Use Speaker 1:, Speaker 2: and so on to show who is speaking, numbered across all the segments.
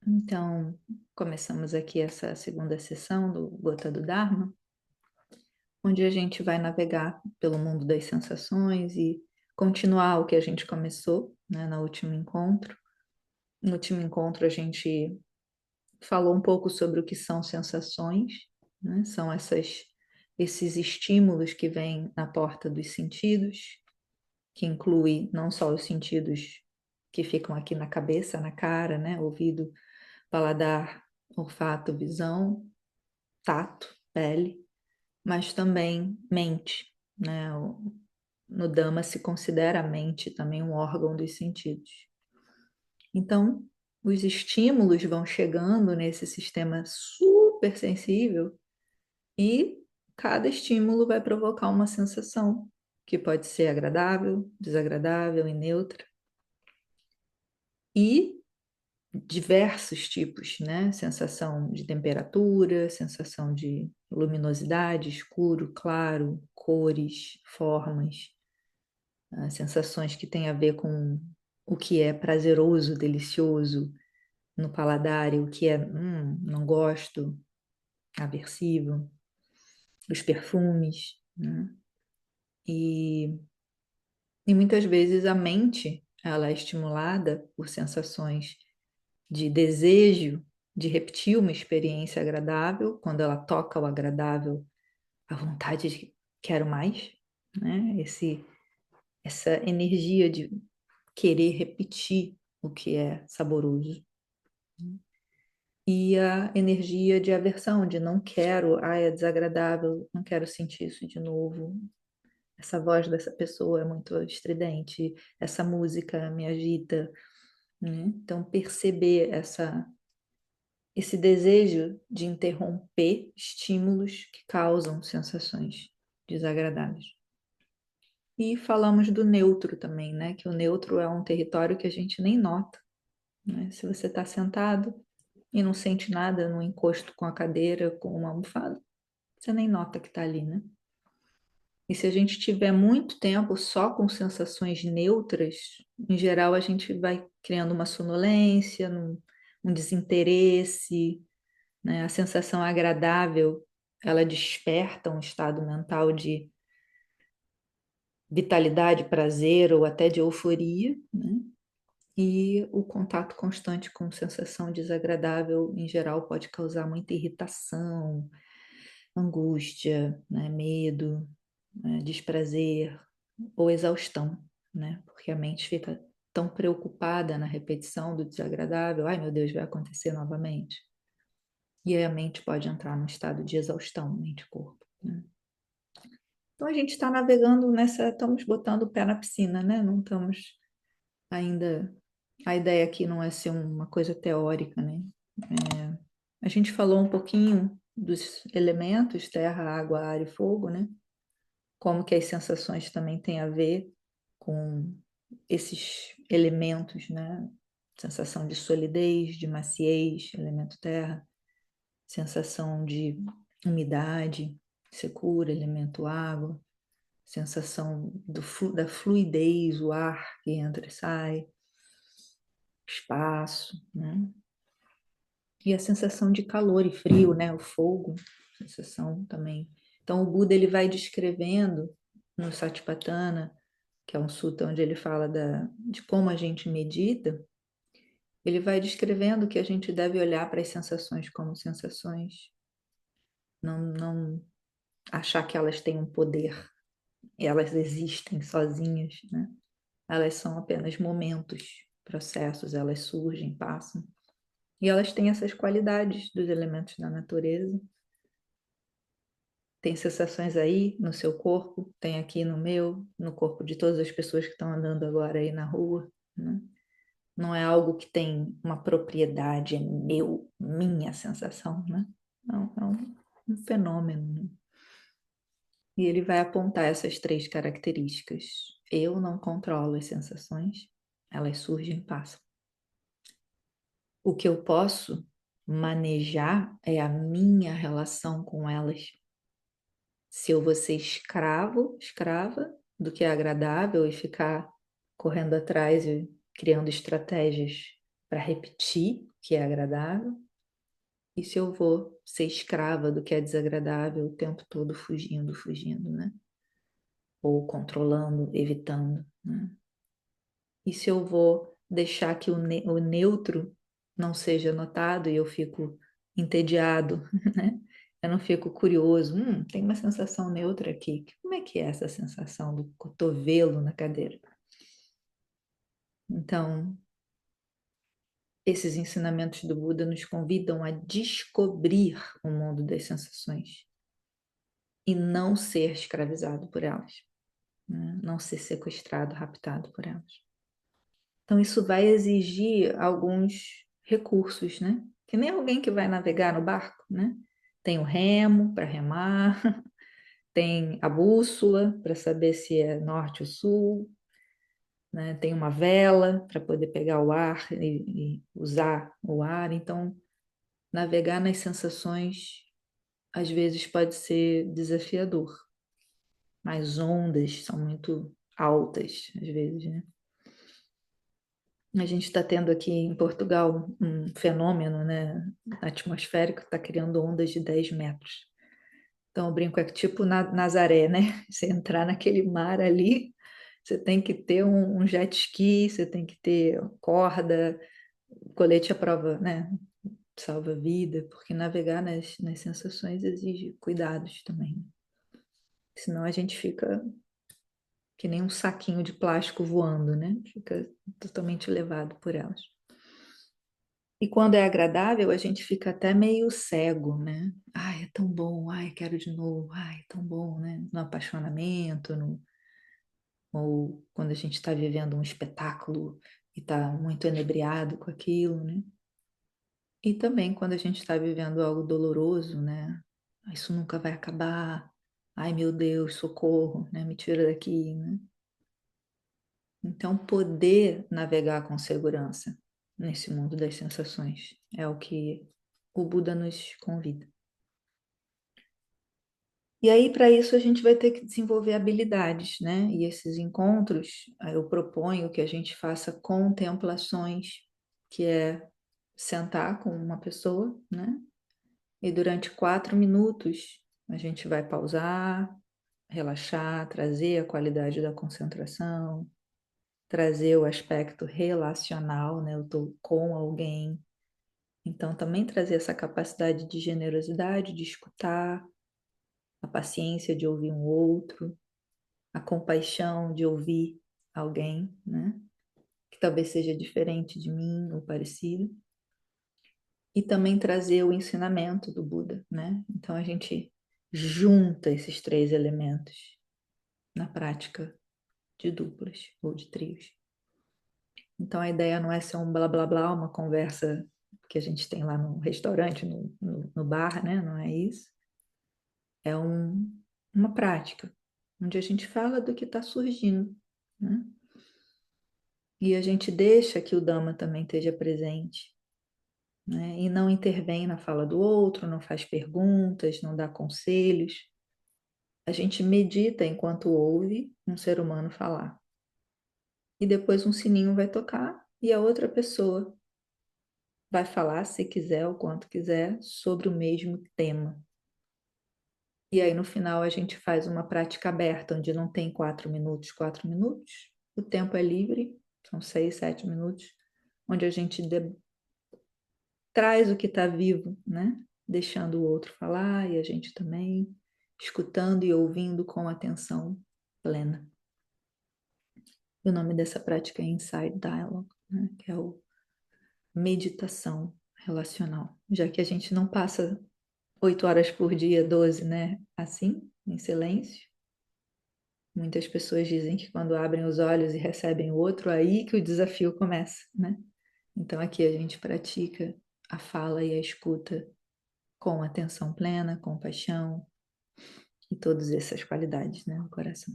Speaker 1: Então, começamos aqui essa segunda sessão do Gota do Dharma, onde a gente vai navegar pelo mundo das sensações e continuar o que a gente começou, né, no último encontro. No último encontro, a gente falou um pouco sobre o que são sensações, né? São esses estímulos que vêm na porta dos sentidos, que inclui não só os sentidos que ficam aqui na cabeça, na cara, né? Ouvido, paladar, olfato, visão, tato, pele, mas também mente, né? No Dhamma se considera a mente também um órgão dos sentidos. Então, os estímulos vão chegando nesse sistema super sensível e cada estímulo vai provocar uma sensação que pode ser agradável, desagradável e neutra. E diversos tipos, né? Sensação de temperatura, sensação de luminosidade, escuro, claro, cores, formas, sensações que têm a ver com o que é prazeroso, delicioso no paladar e o que é, não gosto, aversivo, os perfumes, né? E, e muitas vezes a mente, ela é estimulada por sensações de desejo de repetir uma experiência agradável, quando ela toca o agradável, a vontade de quero mais, né? Essa energia de querer repetir o que é saboroso. E a energia de aversão, de não quero, é desagradável, não quero sentir isso de novo. Essa voz dessa pessoa é muito estridente, essa música me agita, né? Então, perceber esse desejo de interromper estímulos que causam sensações desagradáveis. E falamos do neutro também, né? Que o neutro é um território que a gente nem nota, né? Se você está sentado e não sente nada no encosto com a cadeira, com uma almofada, você nem nota que está ali, né? E se a gente tiver muito tempo só com sensações neutras, em geral a gente vai criando uma sonolência, um desinteresse, né? A sensação agradável, ela desperta um estado mental de vitalidade, prazer ou até de euforia, né? E o contato constante com sensação desagradável, em geral, pode causar muita irritação, angústia, né? Medo, né? Desprazer ou exaustão, né? Porque a mente fica tão preocupada na repetição do desagradável, ai meu Deus, vai acontecer novamente. E aí a mente pode entrar num estado de exaustão, mente e corpo, né? Então a gente está navegando estamos botando o pé na piscina, né? Não estamos ainda. A ideia aqui não é ser uma coisa teórica, né? A gente falou um pouquinho dos elementos, terra, água, ar e fogo, né? Como que as sensações também têm a ver com esses elementos, né? Sensação de solidez, de maciez, elemento terra, sensação de umidade, secura, elemento água, sensação da fluidez, o ar que entra e sai, espaço, né? E a sensação de calor e frio, né? O fogo, sensação também. Então o Buda ele vai descrevendo no Satipatthana, que é um sutta onde ele fala de como a gente medita, ele vai descrevendo que a gente deve olhar para as sensações como sensações, não achar que elas têm um poder, elas existem sozinhas, né? Elas são apenas momentos, processos, elas surgem, passam. E elas têm essas qualidades dos elementos da natureza. Tem sensações aí no seu corpo, tem aqui no meu, no corpo de todas as pessoas que estão andando agora aí na rua, né? Não é algo que tem uma propriedade, é minha sensação, né? Não, é um fenômeno, né? E ele vai apontar essas três características. Eu não controlo as sensações, elas surgem e passam. O que eu posso manejar é a minha relação com elas. Se eu vou ser escravo, escrava do que é agradável e ficar correndo atrás e criando estratégias para repetir o que é agradável, e se eu vou ser escrava do que é desagradável o tempo todo fugindo, fugindo, né? Ou controlando, evitando, né? E se eu vou deixar que o neutro não seja notado e eu fico entediado, né? Eu não fico curioso. Tem uma sensação neutra aqui. Como é que é essa sensação do cotovelo na cadeira? Então, esses ensinamentos do Buda nos convidam a descobrir o mundo das sensações e não ser escravizado por elas, né? Não ser sequestrado, raptado por elas. Então, isso vai exigir alguns recursos, né? Que nem alguém que vai navegar no barco, né? Tem o remo para remar, tem a bússola para saber se é norte ou sul, né? Tem uma vela para poder pegar o ar e usar o ar. Então, navegar nas sensações às vezes pode ser desafiador. As ondas são muito altas, às vezes, né? A gente está tendo aqui em Portugal um fenômeno, né, atmosférico que está criando ondas de 10 metros. Então, eu brinco, é tipo Nazaré, né? Você entrar naquele mar ali, você tem que ter um jet ski, você tem que ter corda, colete à prova, né? Salva-vida, porque navegar nas sensações exige cuidados também. Senão a gente fica que nem um saquinho de plástico voando, né? Fica totalmente levado por elas. E quando é agradável, a gente fica até meio cego, né? Ai, é tão bom, ai, quero de novo, ai, é tão bom, né? No apaixonamento, ou quando a gente está vivendo um espetáculo e está muito enebriado com aquilo, né? E também quando a gente está vivendo algo doloroso, né? "Ah, isso nunca vai acabar, ai, meu Deus, socorro, né? Me tira daqui, né? Então, poder navegar com segurança nesse mundo das sensações é o que o Buda nos convida. E aí, para isso, a gente vai ter que desenvolver habilidades, né? E esses encontros, eu proponho que a gente faça contemplações, que é sentar com uma pessoa, né? E durante 4 minutos a gente vai pausar, relaxar, trazer a qualidade da concentração, trazer o aspecto relacional, né? Eu estou com alguém. Então, também trazer essa capacidade de generosidade, de escutar, a paciência de ouvir um outro, a compaixão de ouvir alguém, né? Que talvez seja diferente de mim ou parecido. E também trazer o ensinamento do Buda, né? Então, a gente junta esses 3 elementos na prática de duplas ou de trios. Então a ideia não é ser um blá blá blá, uma conversa que a gente tem lá no restaurante, no bar, né? Não é isso. É uma prática, onde a gente fala do que está surgindo, né? E a gente deixa que o Dhamma também esteja presente, né? E não intervém na fala do outro, não faz perguntas, não dá conselhos. A gente medita enquanto ouve um ser humano falar. E depois um sininho vai tocar e a outra pessoa vai falar, se quiser, o quanto quiser, sobre o mesmo tema. E aí, no final, a gente faz uma prática aberta, onde não tem 4 minutos, 4 minutos. O tempo é livre, são 6, 7 minutos, onde a gente traz o que está vivo, né? Deixando o outro falar e a gente também, escutando e ouvindo com atenção plena. E o nome dessa prática é Inside Dialogue, né? Que é o meditação relacional. Já que a gente não passa 8 horas por dia, 12, né? Assim, em silêncio. Muitas pessoas dizem que quando abrem os olhos e recebem o outro, aí que o desafio começa, né? Então aqui a gente pratica a fala e a escuta com atenção plena, compaixão e todas essas qualidades, né, no coração.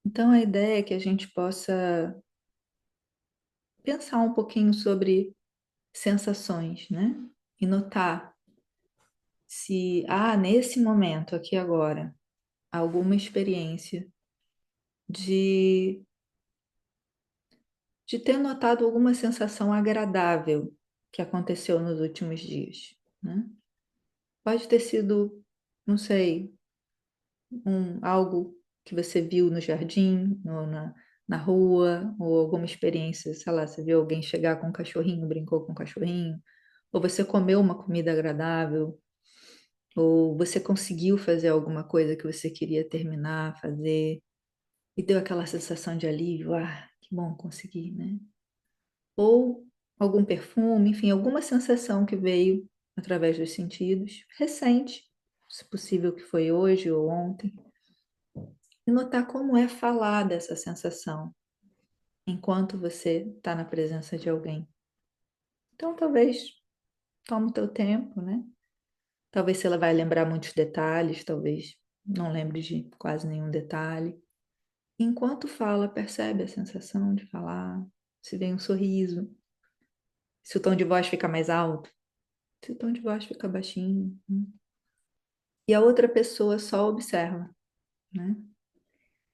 Speaker 1: Então a ideia é que a gente possa pensar um pouquinho sobre sensações, né? E notar se há nesse momento, aqui agora, alguma experiência de de ter notado alguma sensação agradável que aconteceu nos últimos dias, né? Pode ter sido, não sei, algo que você viu no jardim, ou na rua, ou alguma experiência, sei lá, você viu alguém chegar com um cachorrinho, brincou com um cachorrinho, ou você comeu uma comida agradável, ou você conseguiu fazer alguma coisa que você queria terminar, fazer, e deu aquela sensação de alívio, que bom, consegui, né? Ou algum perfume, enfim, alguma sensação que veio através dos sentidos, recente, se possível que foi hoje ou ontem, e notar como é falar dessa sensação enquanto você está na presença de alguém. Então, talvez tome o teu tempo, né? Talvez você vai lembrar muitos detalhes, talvez não lembre de quase nenhum detalhe. Enquanto fala, percebe a sensação de falar, se vem um sorriso, se o tom de voz fica mais alto, se o tom de voz fica baixinho. E a outra pessoa só observa, né?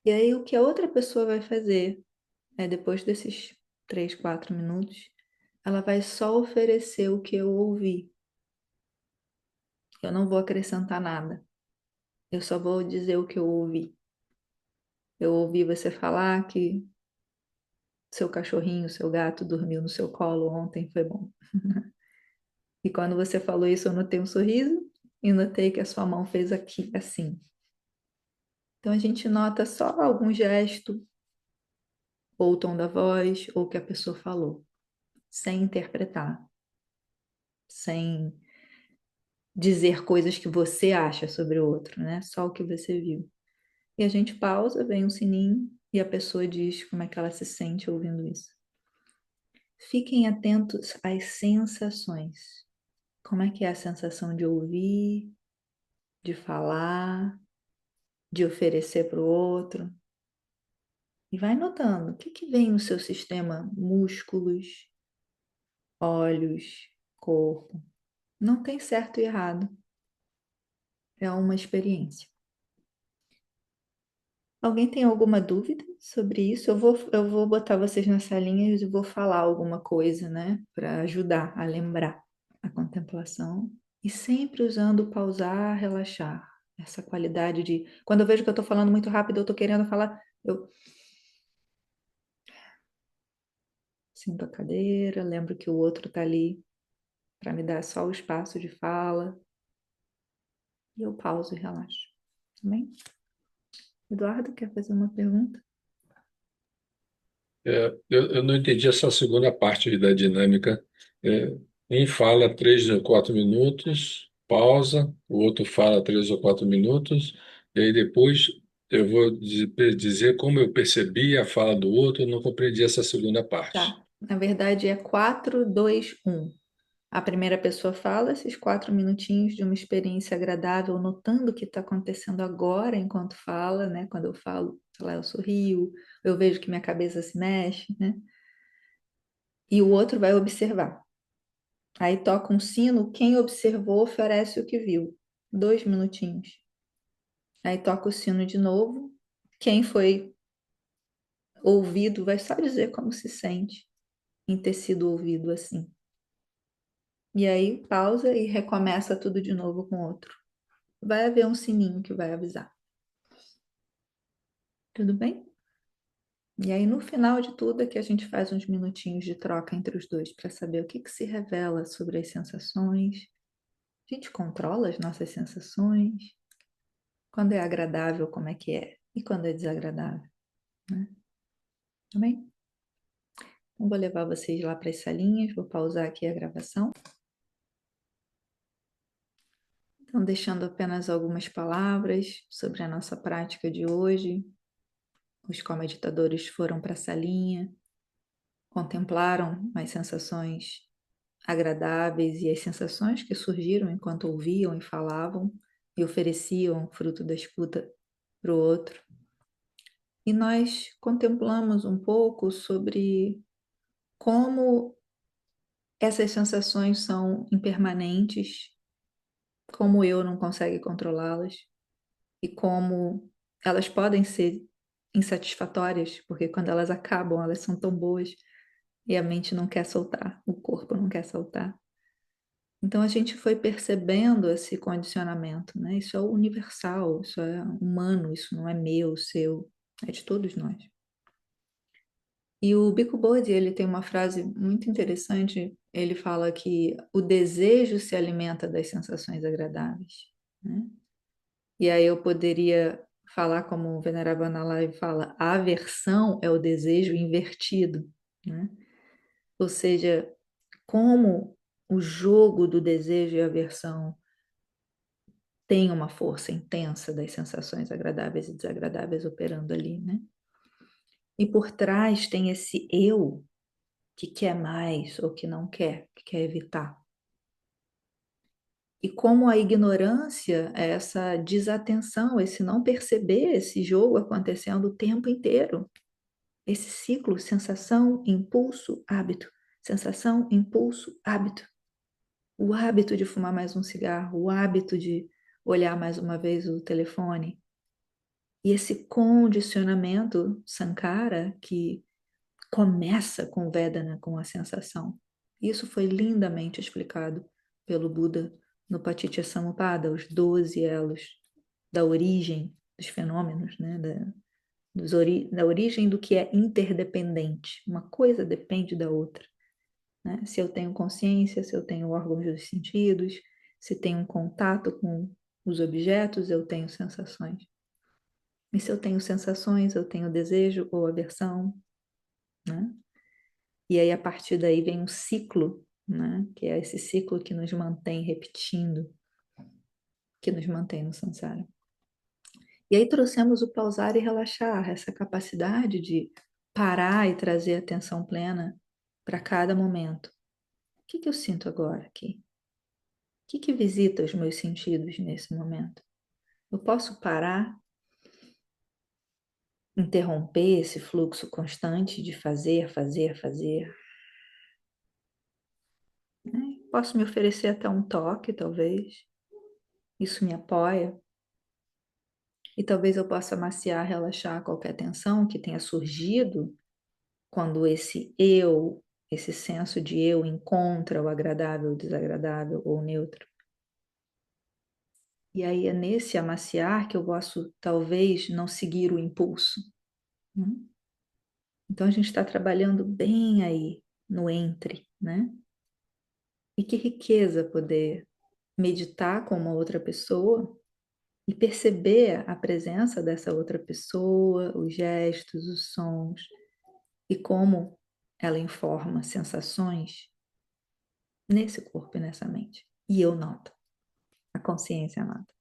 Speaker 1: E aí o que a outra pessoa vai fazer é, depois desses 3, 4 minutos, ela vai só oferecer o que eu ouvi. Eu não vou acrescentar nada. Eu só vou dizer o que eu ouvi. Eu ouvi você falar que seu cachorrinho, seu gato dormiu no seu colo ontem, foi bom. E quando você falou isso, eu notei um sorriso e notei que a sua mão fez aqui, assim. Então a gente nota só algum gesto, ou o tom da voz, ou o que a pessoa falou, sem interpretar, sem dizer coisas que você acha sobre o outro, né? Só o que você viu. E a gente pausa, vem um sininho e a pessoa diz como é que ela se sente ouvindo isso. Fiquem atentos às sensações. Como é que é a sensação de ouvir, de falar, de oferecer para o outro? E vai notando o que vem no seu sistema: músculos, olhos, corpo. Não tem certo e errado. É uma experiência. Alguém tem alguma dúvida sobre isso? Eu vou botar vocês na salinha e vou falar alguma coisa, né? Para ajudar a lembrar a contemplação. E sempre usando o pausar, relaxar. Essa qualidade de. Quando eu vejo que eu estou falando muito rápido, eu estou querendo falar, eu sinto a cadeira, lembro que o outro está ali para me dar só o espaço de fala. E eu pauso e relaxo. Tá bem? Eduardo, quer fazer uma pergunta?
Speaker 2: Eu não entendi essa segunda parte aí da dinâmica. É, um fala 3 ou 4 minutos, pausa, o outro fala 3 ou 4 minutos, e aí depois eu vou dizer como eu percebi a fala do outro, eu não compreendi essa segunda parte.
Speaker 1: Tá. Na verdade é 4, 2, 1. A primeira pessoa fala esses 4 minutinhos de uma experiência agradável, notando o que está acontecendo agora enquanto fala, né? Quando eu falo, sei lá, eu sorrio, eu vejo que minha cabeça se mexe, né? E o outro vai observar. Aí toca um sino, quem observou oferece o que viu. 2 minutinhos. Aí toca o sino de novo, quem foi ouvido vai só dizer como se sente em ter sido ouvido assim. E aí pausa e recomeça tudo de novo com outro. Vai haver um sininho que vai avisar. Tudo bem? E aí, no final de tudo, é que a gente faz uns minutinhos de troca entre os dois para saber o que se revela sobre as sensações. A gente controla as nossas sensações. Quando é agradável, como é que é? E quando é desagradável, né? Tá bem? Então, vou levar vocês lá para as salinhas, vou pausar aqui a gravação. Então, deixando apenas algumas palavras sobre a nossa prática de hoje. Os comeditadores foram para a salinha, contemplaram as sensações agradáveis e as sensações que surgiram enquanto ouviam e falavam e ofereciam fruto da escuta para o outro. E nós contemplamos um pouco sobre como essas sensações são impermanentes, como eu não consegue controlá-las e como elas podem ser insatisfatórias, porque quando elas acabam, elas são tão boas. e a mente não quer soltar, o corpo não quer soltar. Então a gente foi percebendo esse condicionamento, né? Isso é universal, isso é humano, isso não é meu, seu, é de todos nós. E o Bico Bodhi, ele tem uma frase muito interessante, ele fala que o desejo se alimenta das sensações agradáveis, né? E aí eu poderia falar como o Venerável Analaia fala, a aversão é o desejo invertido, né? Ou seja, como o jogo do desejo e aversão tem uma força intensa das sensações agradáveis e desagradáveis operando ali, né? E por trás tem esse eu que quer mais ou que não quer, que quer evitar. E como a ignorância é essa desatenção, esse não perceber esse jogo acontecendo o tempo inteiro. Esse ciclo, sensação, impulso, hábito. Sensação, impulso, hábito. O hábito de fumar mais um cigarro, o hábito de olhar mais uma vez o telefone. E esse condicionamento, Sankara, que começa com Vedana, com a sensação. Isso foi lindamente explicado pelo Buda no Paticca os 12 elos da origem dos fenômenos, né? Da origem do que é interdependente. Uma coisa depende da outra. Né? Se eu tenho consciência, se eu tenho órgãos dos sentidos, se tenho um contato com os objetos, eu tenho sensações. E se eu tenho sensações, eu tenho desejo ou aversão, né? E aí, a partir daí, vem um ciclo, né? Que é esse ciclo que nos mantém repetindo, que nos mantém no samsara. E aí trouxemos o pausar e relaxar, essa capacidade de parar e trazer atenção plena para cada momento. O que eu sinto agora aqui? O que visita os meus sentidos nesse momento? Eu posso parar, interromper esse fluxo constante de fazer, fazer, fazer, né? Posso me oferecer até um toque, talvez. Isso me apoia. E talvez eu possa maciar, relaxar qualquer tensão que tenha surgido quando esse senso de eu encontra o agradável, o desagradável ou o neutro. E aí é nesse amaciar que eu posso, talvez, não seguir o impulso. Né? Então a gente está trabalhando bem aí no entre, né? E que riqueza poder meditar com uma outra pessoa e perceber a presença dessa outra pessoa, os gestos, os sons, e como ela informa sensações nesse corpo e nessa mente. E eu noto, a consciência nota.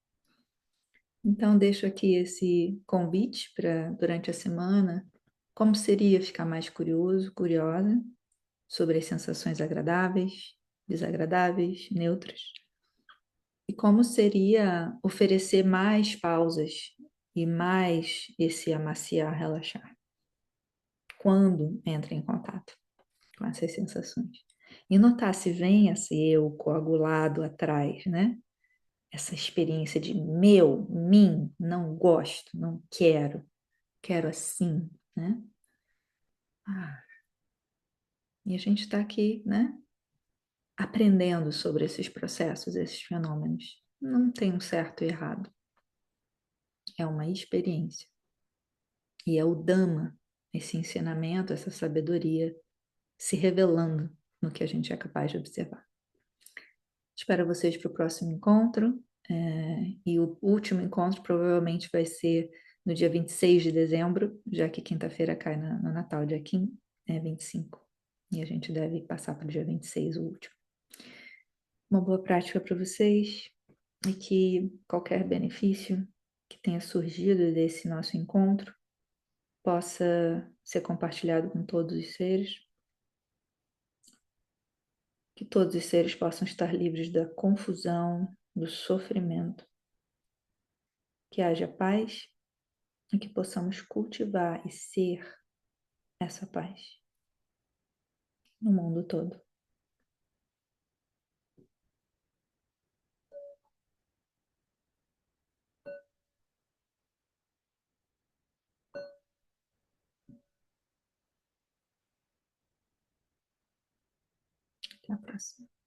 Speaker 1: Então, deixo aqui esse convite para, durante a semana, como seria ficar mais curioso, curiosa sobre as sensações agradáveis, desagradáveis, neutras, e como seria oferecer mais pausas e mais esse amaciar, relaxar, quando entra em contato com essas sensações. E notar se vem esse eu coagulado atrás, né? Essa experiência de meu, mim, não gosto, não quero, quero assim, né? Ah, e a gente está aqui, né? Aprendendo sobre esses processos, esses fenômenos. Não tem um certo e errado. É uma experiência. E é o Dhamma, esse ensinamento, essa sabedoria se revelando no que a gente é capaz de observar. Espero vocês para o próximo encontro. E o último encontro provavelmente vai ser no dia 26 de dezembro, já que quinta-feira cai no Natal, dia 15, 25. E a gente deve passar para o dia 26, o último. Uma boa prática para vocês e que qualquer benefício que tenha surgido desse nosso encontro possa ser compartilhado com todos os seres, que todos os seres possam estar livres da confusão, do sofrimento, que haja paz e que possamos cultivar e ser essa paz no mundo todo. Até a próxima.